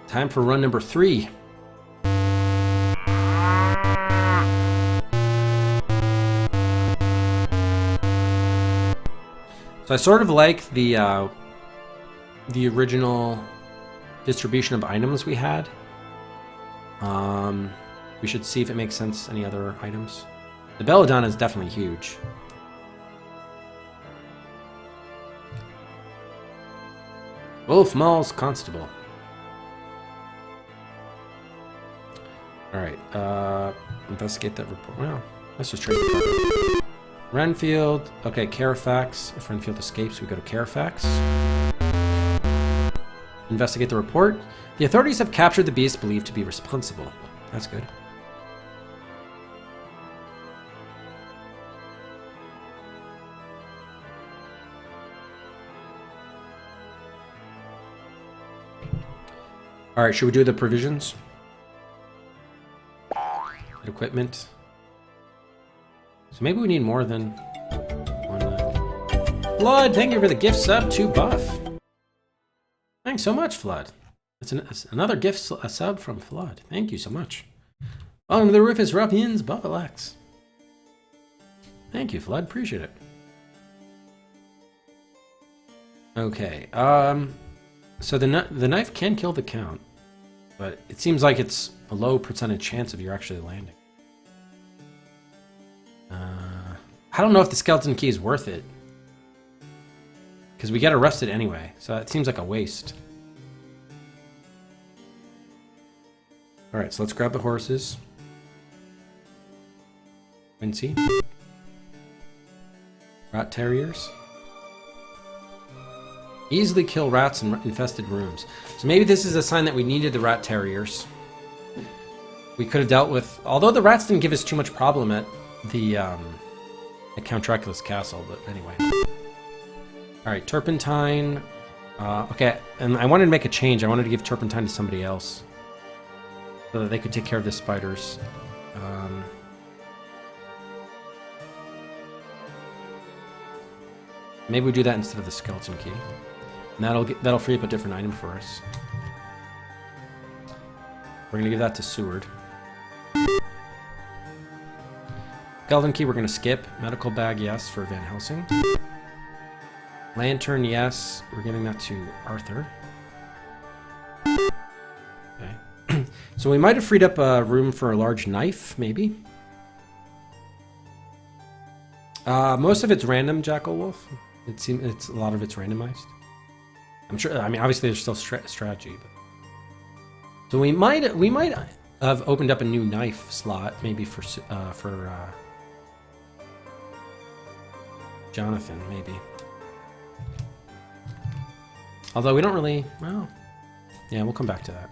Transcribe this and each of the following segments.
Time for run number 3. So I sort of like the original distribution of items we had. We should see if it makes sense. Any other items? The Belladonna is definitely huge. Wolf Mall's Constable. Alright, investigate that report. Well, let's just trade the report. Renfield. Okay, Carifax. If Renfield escapes, we go to Carifax. Investigate the report. The authorities have captured the beast believed to be responsible. That's good. Alright, should we do the provisions? Equipment. So maybe we need more than one. Flood, thank you for the gift sub to Buff. Thanks so much, Flood. It's another gift a sub from Flood. Thank you so much. On the roof is Ruffians, Buffalex. Thank you, Flood. Appreciate it. Okay. So the knife can kill the Count, but it seems like it's a low percentage chance of you actually landing. I don't know if the skeleton key is worth it, because we get arrested anyway, so it seems like a waste. Alright, so let's grab the horses. Quincy. Rat terriers. Easily kill rats in infested rooms. So maybe this is a sign that we needed the rat terriers. We could have dealt with... Although the rats didn't give us too much problem at the... at Count Dracula's castle, but anyway. Alright, turpentine. Okay, and I wanted to make a change. I wanted to give turpentine to somebody else, so that they could take care of the spiders. Maybe we do that instead of the skeleton key. And that'll free up a different item for us. We're gonna give that to Seward. Skeleton key we're gonna skip. Medical bag, yes, for Van Helsing. Lantern, yes. We're giving that to Arthur. Okay. So we might have freed up a room for a large knife, maybe. Most of it's random, Jackal Wolf. It seems a lot of it's randomized. I'm sure. I mean, obviously there's still strategy, but so we might have opened up a new knife slot, maybe for Jonathan, maybe. Although we don't really. Well, yeah, we'll come back to that.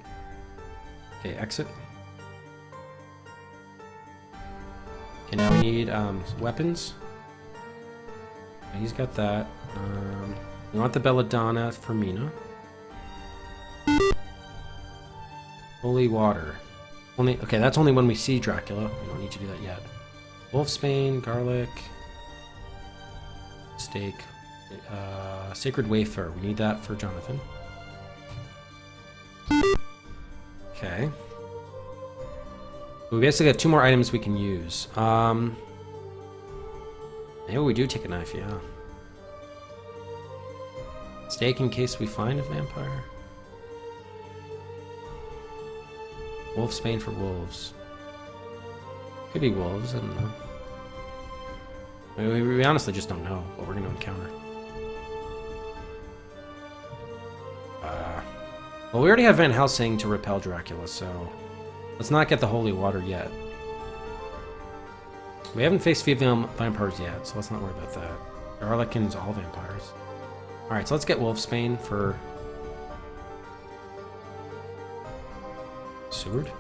Okay, exit. Okay, now we need weapons. He's got that. We want the Belladonna for Mina. Holy water. Okay, that's only when we see Dracula. We don't need to do that yet. Wolfsbane, garlic, steak, sacred wafer. We need that for Jonathan. Okay. We basically have 2 more items we can use. Maybe we do take a knife, yeah. Steak in case we find a vampire. Wolfsbane for wolves. Could be wolves, I don't know. I mean, we honestly just don't know what we're going to encounter. Well, we already have Van Helsing to repel Dracula, so let's not get the holy water yet. We haven't faced female vampires yet, so let's not worry about that. Garlican's all vampires. Alright, so let's get Wolfsbane for Seward.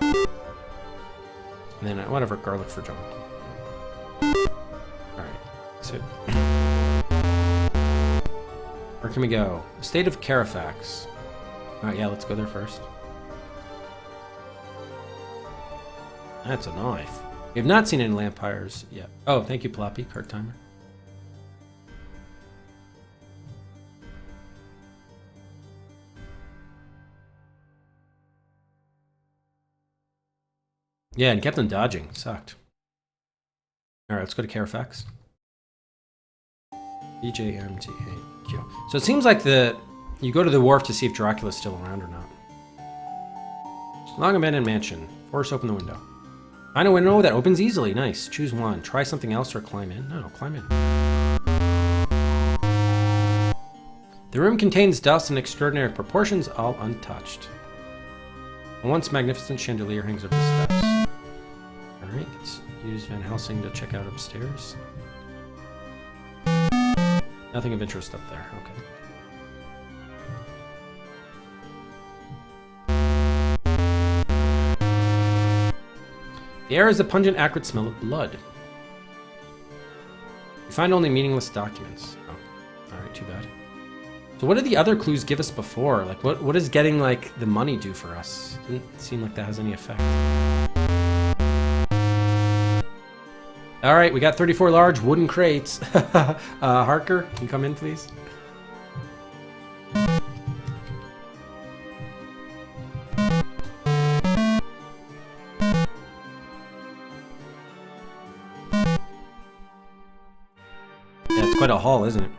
And then whatever, garlic for Jonathan. Alright, so where can we go? The state of Carifax. Alright, yeah, let's go there first. That's a knife. We have not seen any vampires yet. Oh, thank you, Ploppy, card timer. Yeah, and kept on dodging. Sucked. All right, let's go to Carifax. BJMTAQ. So it seems like you go to the wharf to see if Dracula's still around or not. Long abandoned mansion. Force open the window. Find a window that opens easily. Nice. Choose one. Try something else or climb in. No, climb in. The room contains dust in extraordinary proportions, all untouched. A once magnificent chandelier hangs over the steps. Alright, let's use Van Helsing to check out upstairs. Nothing of interest up there. Okay. The air is a pungent, acrid smell of blood. You find only meaningless documents. Oh, alright, too bad. So what did the other clues give us before? Like, what does getting, like, the money do for us? Didn't seem like that has any effect. Alright, we got 34 large wooden crates. Harker, can you come in, please? Yeah, it's quite a haul, isn't it?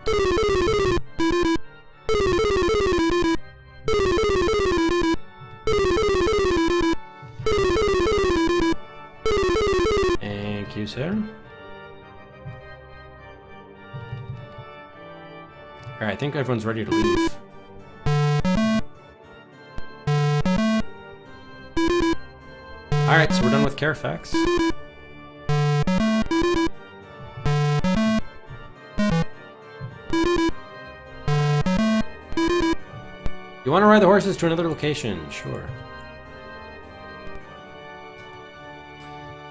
Thank you, sir. Alright, I think everyone's ready to leave. Alright, so we're done with Carifax. You want to ride the horses to another location? Sure.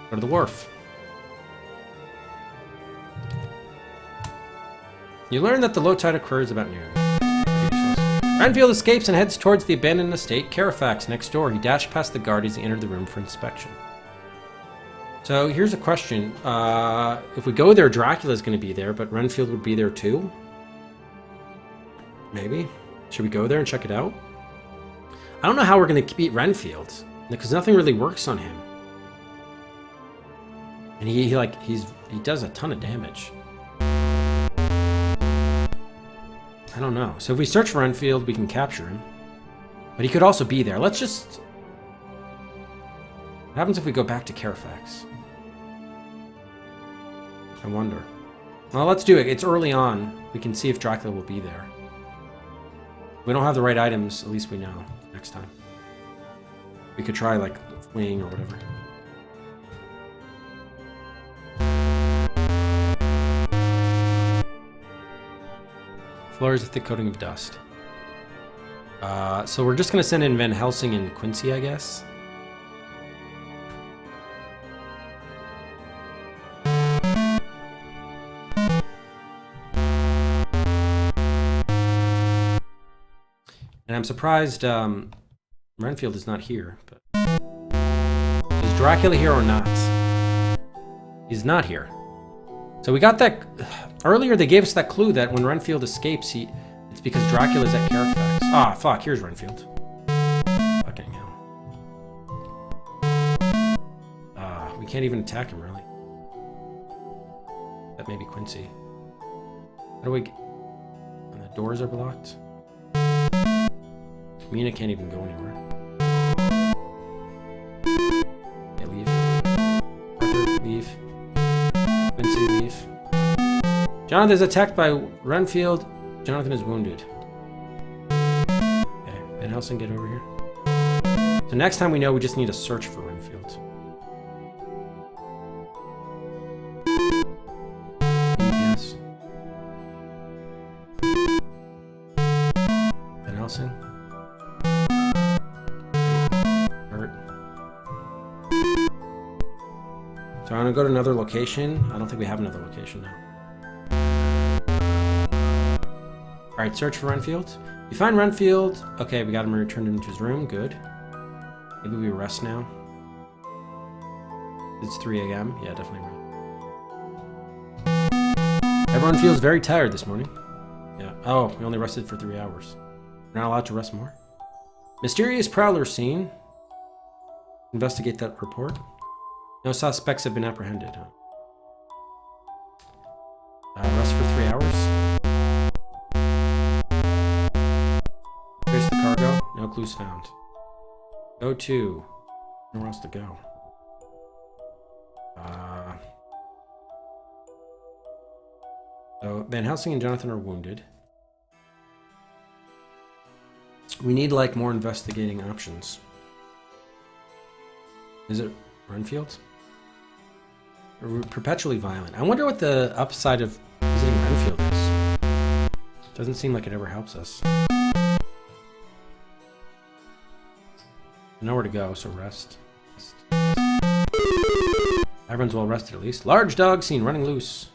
Go to the wharf. You learn that the low tide occurs about noon. Renfield escapes and heads towards the abandoned estate Carifax next door. He dashed past the guard as he entered the room for inspection. So here's a question. If we go there, Dracula's going to be there, but Renfield would be there too? Maybe? Should we go there and check it out? I don't know how we're going to beat Renfield, because nothing really works on him. And he does a ton of damage. I don't know. So if we search for Renfield, we can capture him. But he could also be there. Let's just... What happens if we go back to Carifax? I wonder. Well, let's do it. It's early on. We can see if Dracula will be there. If we don't have the right items, at least we know next time. We could try, like, wing or whatever. Floor is a thick coating of dust. So we're just going to send in Van Helsing and Quincy, I guess. And I'm surprised Renfield is not here. But is Dracula here or not? He's not here. So we got that... Earlier they gave us that clue that when Renfield escapes, it's because Dracula's at Carifax. Ah, fuck, here's Renfield. Fucking hell. We can't even attack him, really. That may be Quincy. How do we... And the doors are blocked? Mina can't even go anywhere. Okay, leave. Arthur, leave. Quincy, leave. Jonathan is attacked by Renfield. Jonathan is wounded. Okay, Van Helsing, get over here. So next time we know we just need to search for Renfield. Yes. Van Helsing. Hurt. So I'm gonna go to another location. I don't think we have another location now. Alright, search for Renfield. You find Renfield. Okay, we got him returned him to his room. Good. Maybe we rest now. It's 3 a.m. Yeah, definitely. Everyone feels very tired this morning. Yeah. Oh, we only rested for 3 hours. We're not allowed to rest more. Mysterious prowler seen. Investigate that report. No suspects have been apprehended. Huh? Rest for 3 hours. Trace the cargo. No clues found. Go to. Nowhere else to go. So Van Helsing and Jonathan are wounded. We need like more investigating options. Is it Renfield? We're perpetually violent. I wonder what the upside of visiting Renfield is. Doesn't seem like it ever helps us. Nowhere to go, so rest. Everyone's well rested at least. Large dog seen running loose.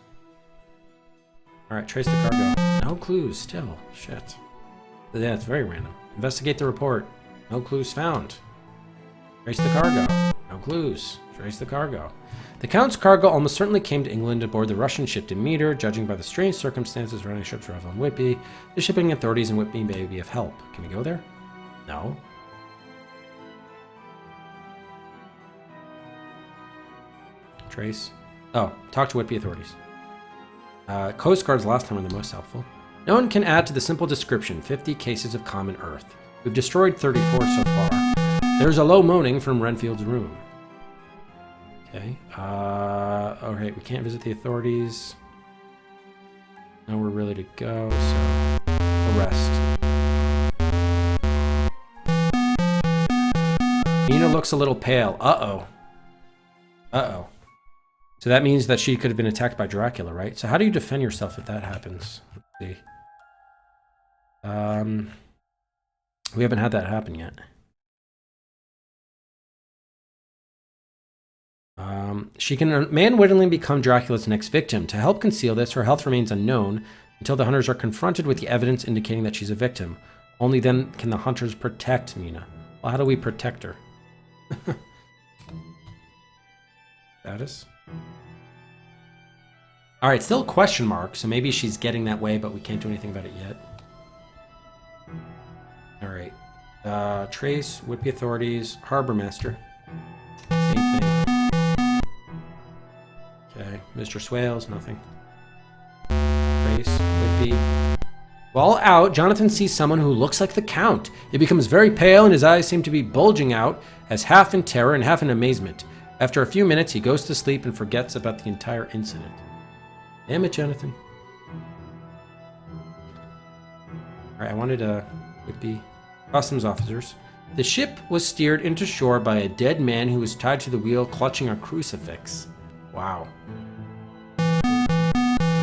Alright, trace the cargo. No clues still. Shit. Yeah, it's very random. Investigate the report. No clues found. Trace the cargo. No clues. Trace the cargo. The Count's cargo almost certainly came to England aboard the Russian ship Demeter, judging by the strange circumstances running ships arrival in Whitby. The shipping authorities in Whitby may be of help. Can we go there? No. Trace. Oh, talk to Whitby authorities. Coast Guard's last time were the most helpful. No one can add to the simple description 50 cases of common earth. We've destroyed 34 so far. There's a low moaning from Renfield's room. Okay. Okay, we can't visit the authorities. Nowhere really to go, so arrest. Mina looks a little pale. Uh-oh. Uh-oh. So that means that she could have been attacked by Dracula, right? So how do you defend yourself if that happens? Let's see. We haven't had that happen yet. She may unwittingly become Dracula's next victim. To help conceal this, her health remains unknown until the hunters are confronted with the evidence indicating that she's a victim. Only then can the hunters protect Mina. Well, how do we protect her? Status? Alright, still a question mark, so maybe she's getting that way, but we can't do anything about it yet. Alright. Trace, Whitby authorities, Harbor Master. Same thing. Okay, Mr. Swales, nothing. Trace, Whitby. While out, Jonathan sees someone who looks like the Count. He becomes very pale and his eyes seem to be bulging out as half in terror and half in amazement. After a few minutes, he goes to sleep and forgets about the entire incident. Damn it, Jonathan. Alright, I wanted Whitby. Customs officers. The ship was steered into shore by a dead man who was tied to the wheel clutching a crucifix. Wow.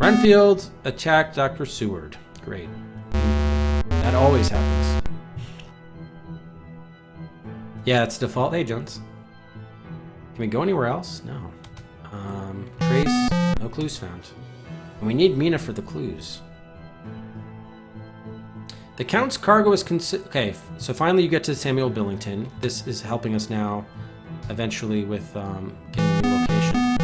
Renfield attacked Dr. Seward. Great. That always happens. Yeah, it's default. Hey, Jones. Can we go anywhere else? No. Trace. No clues found. And we need Mina for the clues. The Count's cargo is okay, so finally you get to Samuel Billington. This is helping us now, eventually, with getting a new location.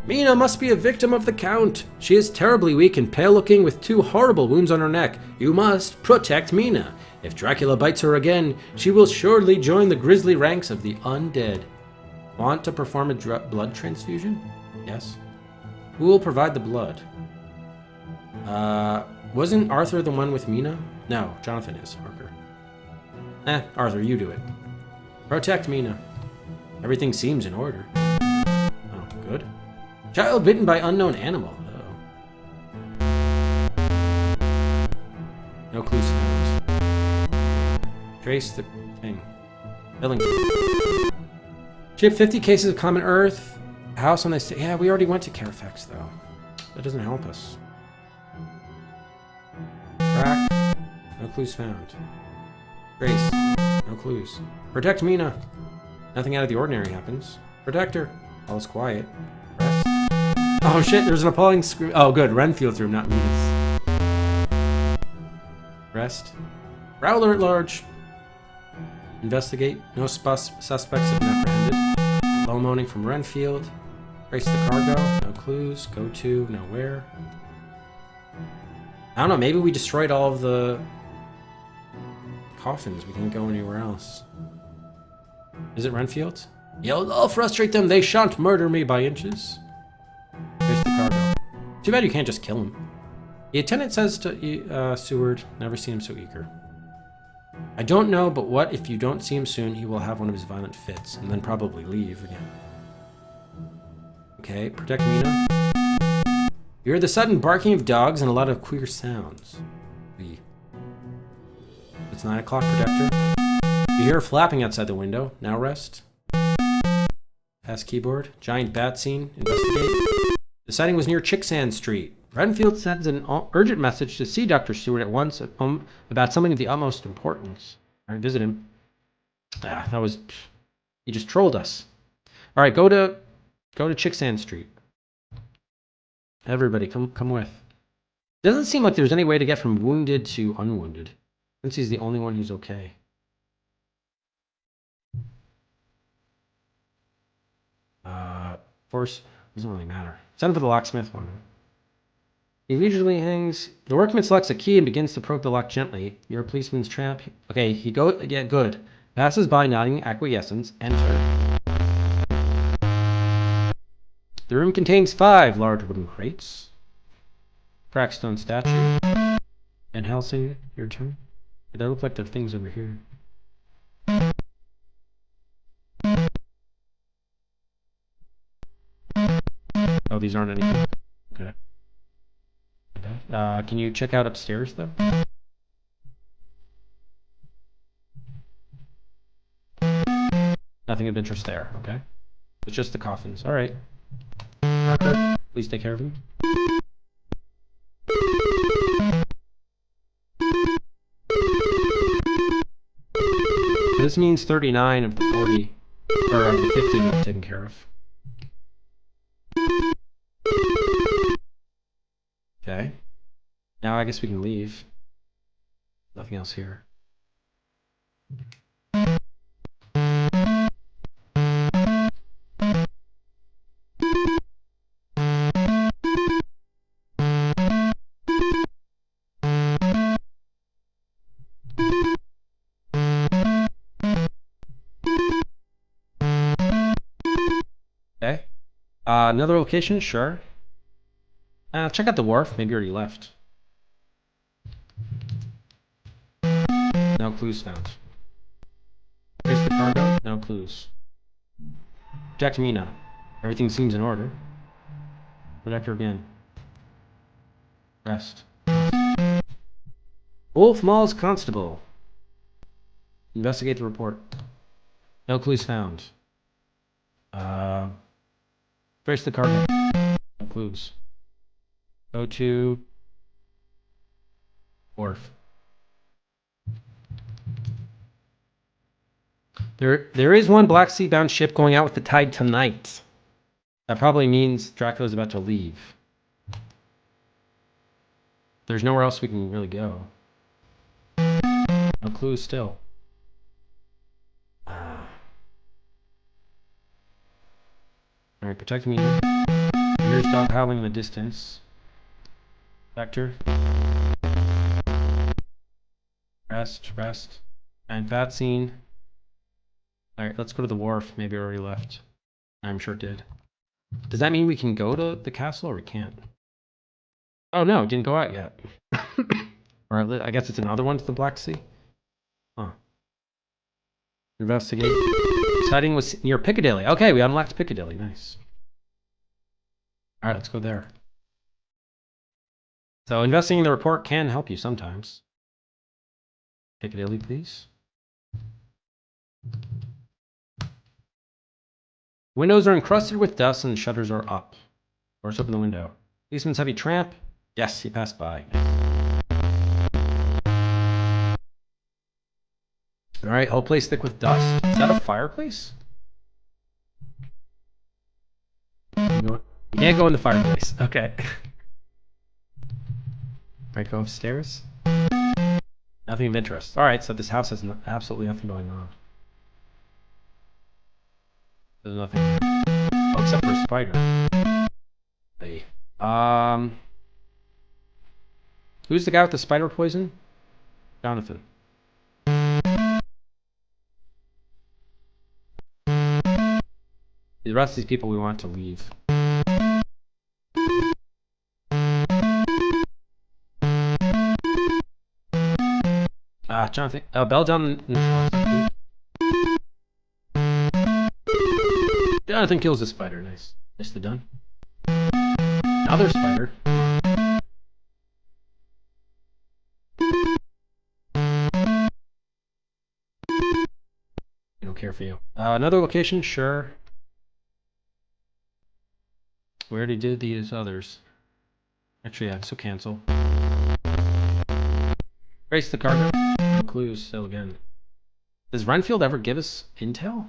Mina must be a victim of the Count. She is terribly weak and pale-looking with 2 horrible wounds on her neck. You must protect Mina. If Dracula bites her again, she will surely join the grisly ranks of the undead. Want to perform a blood transfusion? Yes. Who will provide the blood? Wasn't Arthur the one with Mina? No, Jonathan is. Arthur. Arthur, you do it. Protect Mina. Everything seems in order. Oh, good. Child bitten by unknown animal. Oh. No clues found. Trace the thing. Billington. Ship 50 cases of common earth. House on the state. Yeah, we already went to Carifax, though. That doesn't help us. Crack. No clues found. Trace. No clues. Protect Mina. Nothing out of the ordinary happens. Protect her. All is quiet. Rest. Oh shit, there's an appalling scream. Oh good, Renfield's room, not Mina's. Rest. Prowler at large. Investigate. No suspects have been apprehended. Low moaning from Renfield. Trace the cargo. No clues. Go to. Nowhere. I don't know, maybe we destroyed all of the coffins. We can't go anywhere else. Is it Renfield? I'll frustrate them. They shan't murder me by inches. Here's the cargo. Too bad you can't just kill him. The attendant says to Seward, never seen him so eager. I don't know, but what if you don't see him soon, he will have one of his violent fits, and then probably leave again. Okay, protect Mina. You hear the sudden barking of dogs and a lot of queer sounds. It's 9 o'clock, Protector. You hear flapping outside the window. Now rest. Pass keyboard. Giant bat scene. Investigate. The sighting was near Chicksand Street. Renfield sends an urgent message to see Dr. Stewart at once about something of the utmost importance. All right, visit him. Ah, that was... He just trolled us. All right, go to Chicksand Street. Everybody, come with. Doesn't seem like there's any way to get from wounded to unwounded. Since he's the only one who's okay. Force doesn't really matter. Send for the locksmith one. He leisurely hangs. The workman selects a key and begins to probe the lock gently. You're a policeman's tramp. Okay, he goes. Yeah, good. Passes by, nodding acquiescence. Enter. The room contains 5 large wooden crates. Cracked stone statue. And Helsing, your turn. They look like there are things over here. Oh, these aren't anything. Okay. Can you check out upstairs, though? Nothing of interest there, okay? It's just the coffins. Alright. Please take care of him. This means 39 of the 40, or of the 50 we've taken care of. Okay. Now I guess we can leave. Nothing else here. Okay. Another location? Sure. Check out the wharf. Maybe you already left. No clues found. Here's the cargo. No clues. Protect Mina. Everything seems in order. Protect her again. Rest. Wolf Mall's constable. Investigate the report. No clues found. Trace the cargo. No clues. Go to wharf. There is one Black Sea bound ship going out with the tide tonight. That probably means Dracula's about to leave. There's nowhere else we can really go. No clues still. Alright, protect me. Here's dog howling in the distance. Vector. Rest. And bat scene. Alright, let's go to the wharf. Maybe it already left. I'm sure it did. Does that mean we can go to the castle or we can't? Oh no, it didn't go out yet. Or I guess it's another one to the Black Sea? Huh. Investigate. Sighting was near Piccadilly. Okay, we unlocked Piccadilly. Nice. Alright, let's go there. So investigating the report can help you sometimes. Piccadilly, please. Windows are encrusted with dust and the shutters are up. Doors open the window. Policeman's heavy tramp. Yes, he passed by. Alright, whole place thick with dust. Is that a fireplace? You can't go in the fireplace. Okay. Alright, go upstairs. Nothing of interest. Alright, so this house has absolutely nothing going on. There's nothing. Oh, except for a spider. Hey. Who's the guy with the spider poison? The rest of these people we want to leave. Jonathan. Belladonna. Jonathan kills the spider. Nice. Nicely done. Another spider. I don't care for you. Another location, sure. We already did these others. Actually, yeah, so cancel. Trace the cargo. No clues, still again. Does Renfield ever give us intel?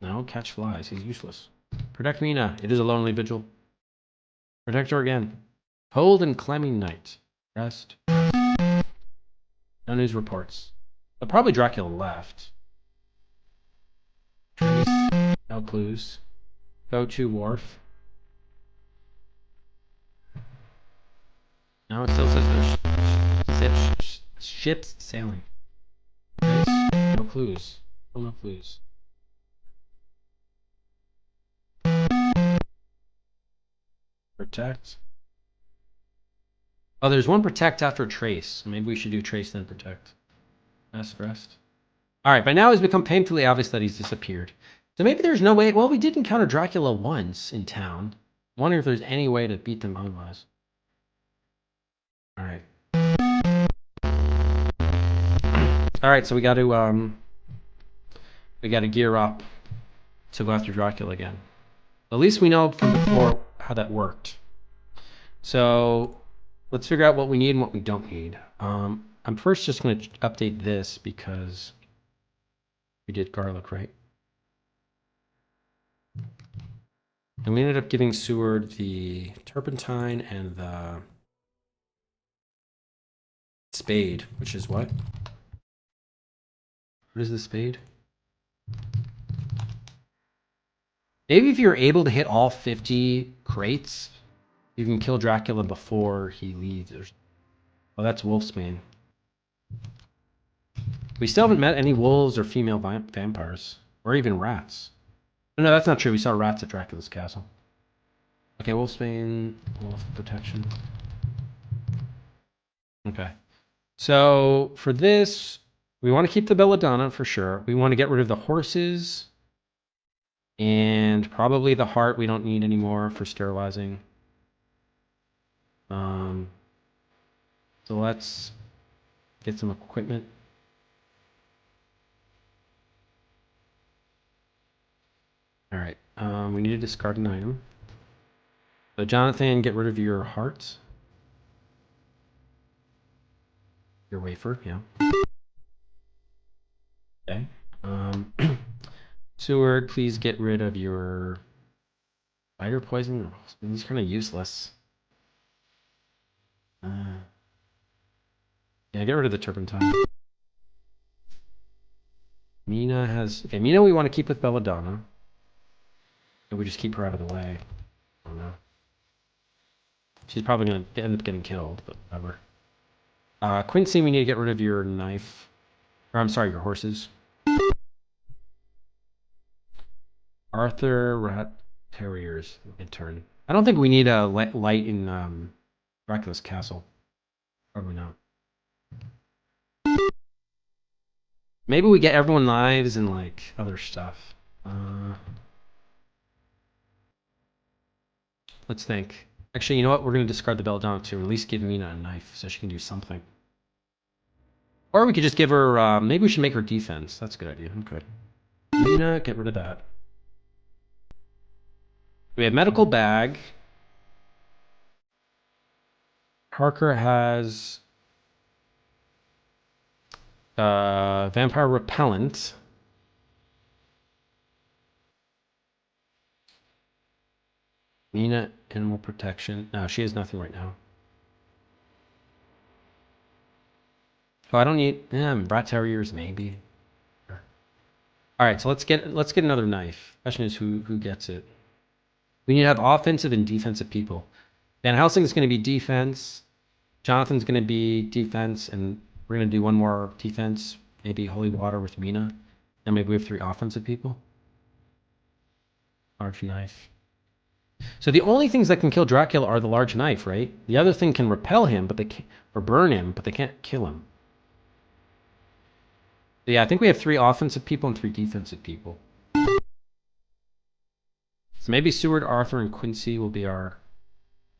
No, catch flies. He's useless. Protect Mina. It is a lonely vigil. Protect her again. Cold and clammy night. Rest. No news reports. But probably Dracula left. Trace. No clues. Go to wharf. No, it still says there's ships sailing. Trace. No clues. Still no clues. Protect. Oh, there's one protect after trace. Maybe we should do trace then protect. Rest. Alright, by now it's become painfully obvious that he's disappeared. So maybe there's no way. Well, we did encounter Dracula once in town. I wonder if there's any way to beat them otherwise. Alright. Alright, so we gotta gear up to go after Dracula again. At least we know from before how that worked. So let's figure out what we need and what we don't need. I'm first just going to update this because we did garlic, right? And we ended up giving Seward the turpentine and the spade, which is what? What is the spade? Maybe if you're able to hit all 50 crates, you can kill Dracula before he leaves. Oh, that's Wolfsbane. We still haven't met any wolves or female vampires. Or even rats. No, that's not true. We saw rats at Dracula's castle. Okay, Wolfsbane, wolf protection. Okay. So, for this, we want to keep the belladonna for sure. We want to get rid of the horses. And probably the heart we don't need anymore for sterilizing. So let's get some equipment. Alright, we need to discard an item. So Jonathan, get rid of your heart. Your wafer, yeah. Okay. Seward, please get rid of your spider poison. He's kind of useless. Yeah, get rid of the turpentine. Mina has... Okay, Mina we want to keep with Belladonna. And we just keep her out of the way. I don't know. She's probably going to end up getting killed, but whatever. Quincy, we need to get rid of your knife. Or, I'm sorry, your horses. Arthur, rat terriers, intern. I don't think we need a light in Dracula's castle. Probably not. Maybe we get everyone knives and like other stuff. Let's think. Actually, you know what? We're going to discard the belladonna to at least give Mina a knife so she can do something. Or we could just give her... maybe we should make her defense. That's a good idea. Okay. Mina, get rid of that. We have medical bag. Parker has... vampire repellent. Mina, animal protection. No, she has nothing right now. Oh, I don't need rat terriers, maybe. Sure. All right, so let's get another knife. Question is who gets it. We need to have offensive and defensive people. Van Helsing is going to be defense. Jonathan's going to be defense, and we're going to do one more defense. Maybe holy water with Mina, and maybe we have 3 offensive people. Large knife. So the only things that can kill Dracula are the large knife, right? The other thing can repel him, but they can't, or burn him, but they can't kill him. So yeah, I think we have 3 offensive people and 3 defensive people. So maybe Seward, Arthur, and Quincy will be our...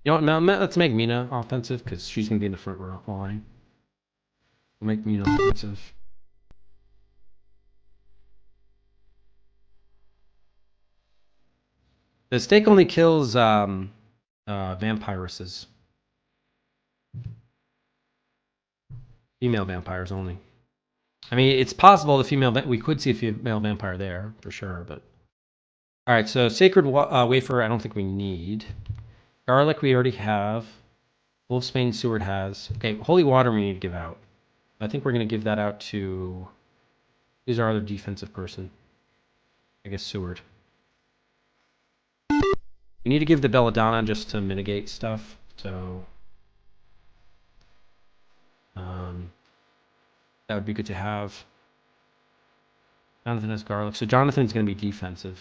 You know what, let's make Mina offensive, because she's going to be in the front row line. We'll make Mina offensive. The stake only kills vampiresses. Female vampires only. I mean, it's possible the female... We could see a female vampire there, for sure, but... Alright, so Sacred Wafer I don't think we need. Garlic we already have. Wolfsbane Seward has. Okay, Holy Water we need to give out. I think we're going to give that out to... Who's our other defensive person? I guess Seward. We need to give the Belladonna just to mitigate stuff, so... that would be good to have. Jonathan has Garlic. So Jonathan's going to be defensive.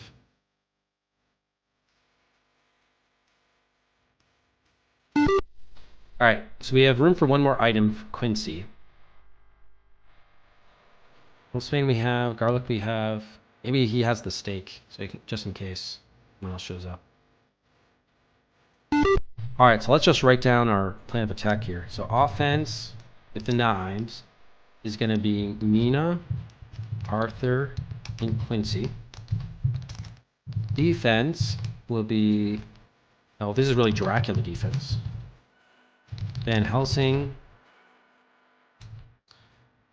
Alright, so we have room for one more item for Quincy. Wolfsbane we have, Garlic we have. Maybe he has the stake, so can, just in case someone else shows up. Alright, so let's just write down our plan of attack here. So offense with the knives is going to be Mina, Arthur, and Quincy. Defense will be... Oh, this is really Dracula defense. Van Helsing.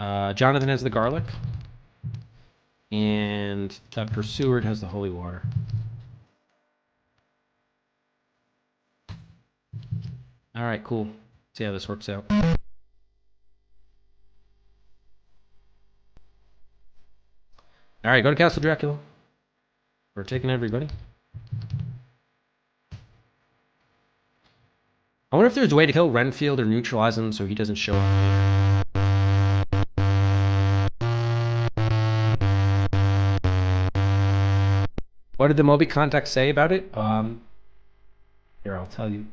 Jonathan has the Garlic. And Dr. Seward has the Holy Water. Alright, cool. See how this works out. Alright, go to Castle Dracula. We're taking everybody. I wonder if there's a way to kill Renfield or neutralize him so he doesn't show up. What did the Moby contact say about it? Here, I'll tell you.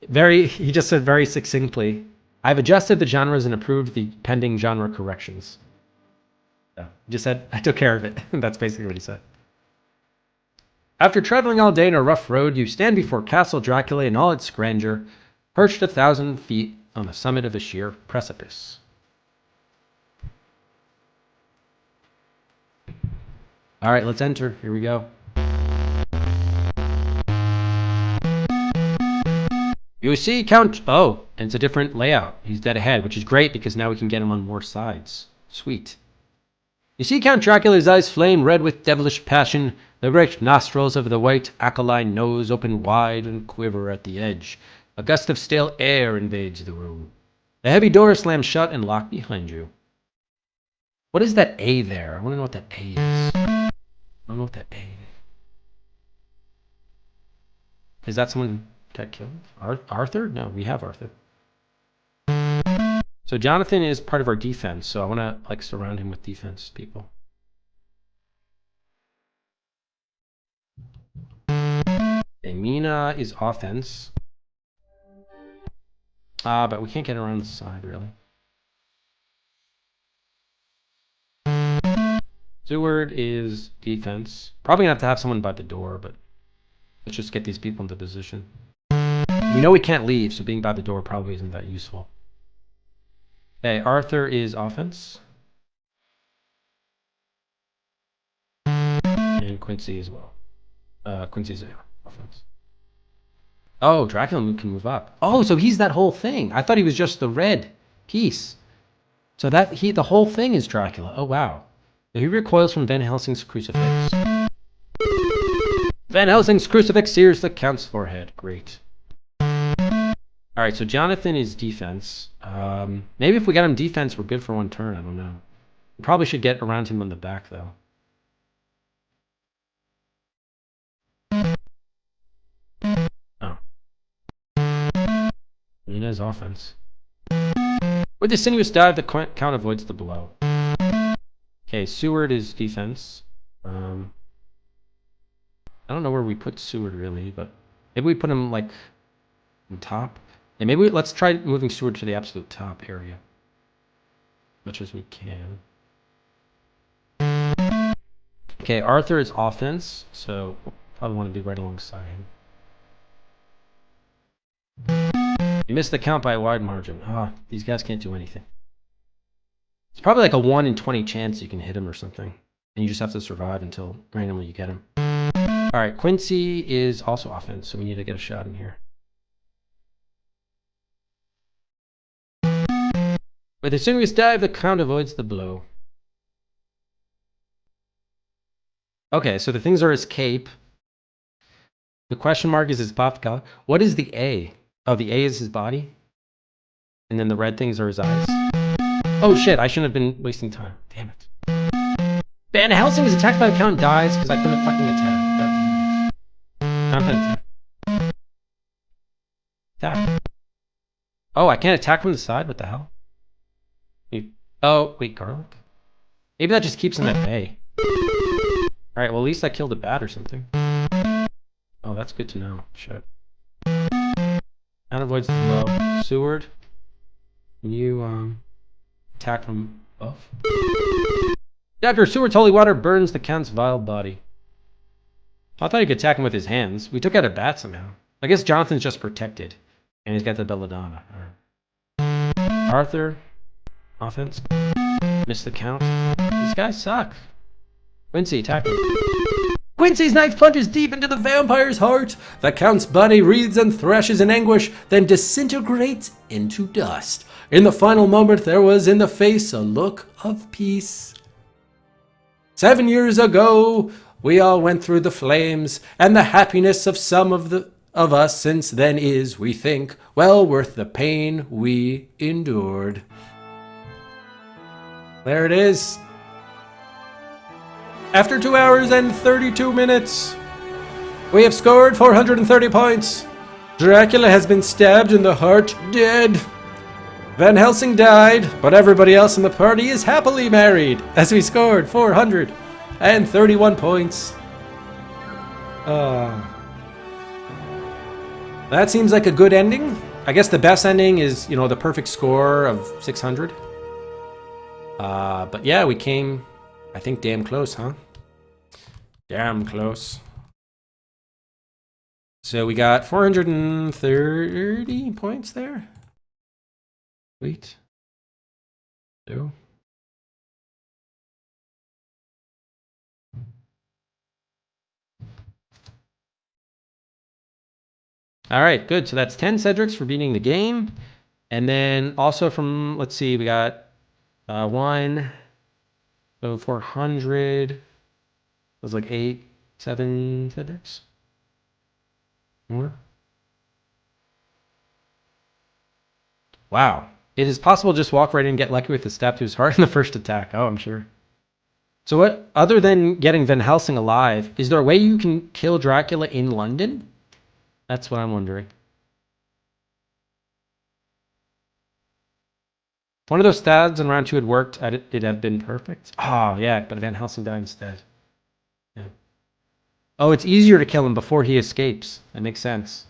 He just said very succinctly, I've adjusted the genres and approved the pending genre corrections. So, he just said, I took care of it. That's basically what he said. After traveling all day in a rough road, you stand before Castle Dracula in all its grandeur, perched 1,000 feet on the summit of a sheer precipice. All right, let's enter. Here we go. You see Count... Oh, and it's a different layout. He's dead ahead, which is great because now we can get him on more sides. Sweet. You see Count Dracula's eyes flame red with devilish passion, the great nostrils of the white aquiline nose open wide and quiver at the edge. A gust of stale air invades the room. The heavy door slams shut and locked behind you. What is that A there? I want to know what that A is. I don't know what that A is. Is that someone that killed? Arthur? No, we have Arthur. So Jonathan is part of our defense, so I want to like surround him with defense people. Okay, Mina is offense. But we can't get around the side, really. Seward is defense. Probably gonna have to have someone by the door, but let's just get these people into position. We know we can't leave, so being by the door probably isn't that useful. Okay, Arthur is offense. And Quincy as well. Quincy's offense. Oh, Dracula can move up. Oh, so he's that whole thing. I thought he was just the red piece. So the whole thing is Dracula. Oh, wow. He recoils from Van Helsing's crucifix. Van Helsing's crucifix sears the Count's forehead. Great. Alright, so Jonathan is defense. Maybe if we got him defense, we're good for one turn. I don't know. We probably should get around him on the back, though. Oh. Nina's offense. With a sinuous dive, the Count avoids the blow. Okay, Seward is defense. I don't know where we put Seward really, but maybe we put him like on top. Yeah, maybe let's try moving Seward to the absolute top area. As much as we can. Okay, Arthur is offense, so we'll probably want to be right alongside him. You missed the count by a wide margin. Ah, oh, these guys can't do anything. It's probably like a 1 in 20 chance you can hit him or something. And you just have to survive until randomly you get him. Alright, Quincy is also offense, so we need to get a shot in here. With a sinuous dive, the count avoids the blow. Okay, so the things are his cape. The question mark is his Pafka. What is the A? Oh, the A is his body. And then the red things are his eyes. Oh shit, I shouldn't have been wasting time. Damn it. Van Helsing is attacked by the count and dies because I couldn't fucking attack. I'm gonna attack. Oh, I can't attack from the side? What the hell? Oh, wait, garlic? Maybe that just keeps him at bay. Alright, well at least I killed a bat or something. Oh, that's good to know. Shit. That avoids the blow. Seward, can you attack from above? Dr. Seward's holy water burns the count's vile body. I thought he could attack him with his hands. We took out a bat somehow. I guess Jonathan's just protected. And he's got the belladonna. Arthur, offense. Missed the count. These guys suck. Quincy, attack him. Quincy's knife plunges deep into the vampire's heart. The count's body wreathes and thrashes in anguish, then disintegrates into dust. In the final moment, there was in the face a look of peace. 7 years ago, we all went through the flames, and the happiness of some of us since then is, we think, well worth the pain we endured. There it is. After 2 hours and 32 minutes, we have scored 430 points. Dracula has been stabbed in the heart, dead. Van Helsing died, but everybody else in the party is happily married, as we scored 431 points. That seems like a good ending. I guess the best ending is, the perfect score of 600. But yeah, we came, I think, damn close, huh? Damn close. So we got 430 points there. Sweet. So. All right, good. So that's 10 Cedrics for beating the game. And then also from, let's see, we got 1, so 400. It was like 8, 7 Cedrics. More. Wow. It is possible to just walk right in and get lucky with the stab to his heart in the first attack. Oh, I'm sure. So what, other than getting Van Helsing alive, is there a way you can kill Dracula in London? That's what I'm wondering. One of those stabs in round 2 had worked, it'd have been perfect. Oh, yeah, but Van Helsing died instead. Yeah. Oh, it's easier to kill him before he escapes. That makes sense.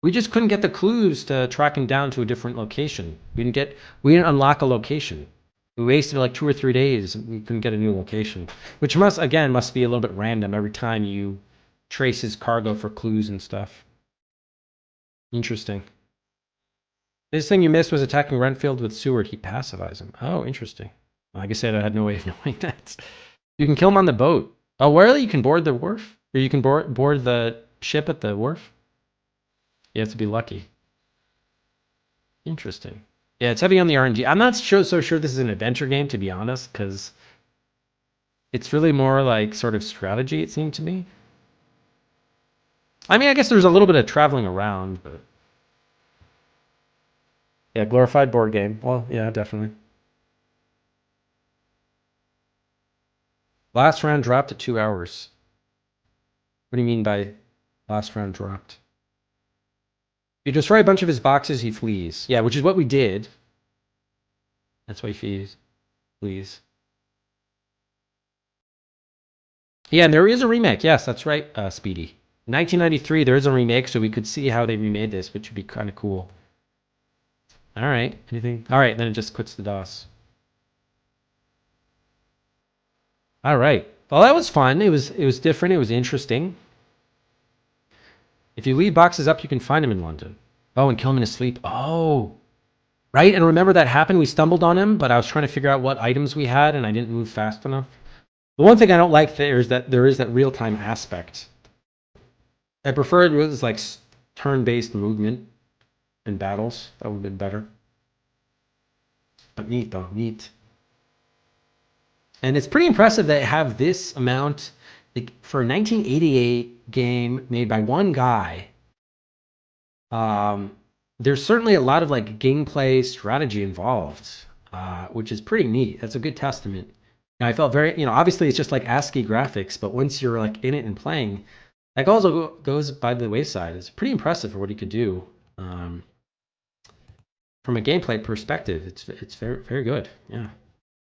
We just couldn't get the clues to track him down to a different location. We didn't unlock a location. We wasted like 2 or 3 days. We couldn't get a new location, which must be a little bit random every time you trace his cargo for clues and stuff. Interesting. This thing you missed was attacking Renfield with Seward. He pacifies him. Oh, interesting. Like I said, I had no way of knowing that. You can kill him on the boat. Oh, really? You can board the wharf? Or you can board the ship at the wharf? You have to be lucky. Interesting. Yeah, it's heavy on the RNG. I'm not so sure this is an adventure game, to be honest, because it's really more like sort of strategy, it seemed to me. I mean, I guess there's a little bit of traveling around, but... Yeah, glorified board game. Well, yeah, definitely. Last round dropped to 2 hours. What do you mean by last round dropped? If you destroy a bunch of his boxes, he flees. Yeah, which is what we did. That's why he flees. Yeah, and there is a remake. Yes, that's right, Speedy. 1993, there is a remake, so we could see how they remade this, which would be kind of cool. All right. Anything? All right. Then it just quits the DOS. All right. Well, that was fun. It was different. It was interesting. If you leave boxes up, you can find them in London. Oh, and kill him in his sleep. Oh, right. And remember that happened. We stumbled on him, but I was trying to figure out what items we had, and I didn't move fast enough. The one thing I don't like there is that there is that real-time aspect. I prefer it was like turn-based movement in battles. That would have been better. But neat though, neat. And it's pretty impressive that they have this amount like, for a 1988 game made by one guy. There's certainly a lot of like gameplay strategy involved, which is pretty neat. That's a good testament. Now, I felt very, obviously it's just like ASCII graphics, but once you're like in it and playing, that also goes by the wayside. It's pretty impressive for what he could do. From a gameplay perspective, it's very very good. Yeah,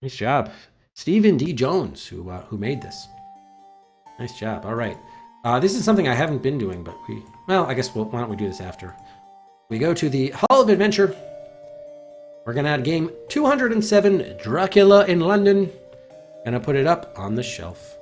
nice job, Stephen D. Jones, who made this. Nice job. All right, this is something I haven't been doing, but I guess why don't we do this after we go to the Hall of Adventure? We're gonna add game 207, Dracula in London. Gonna put it up on the shelf.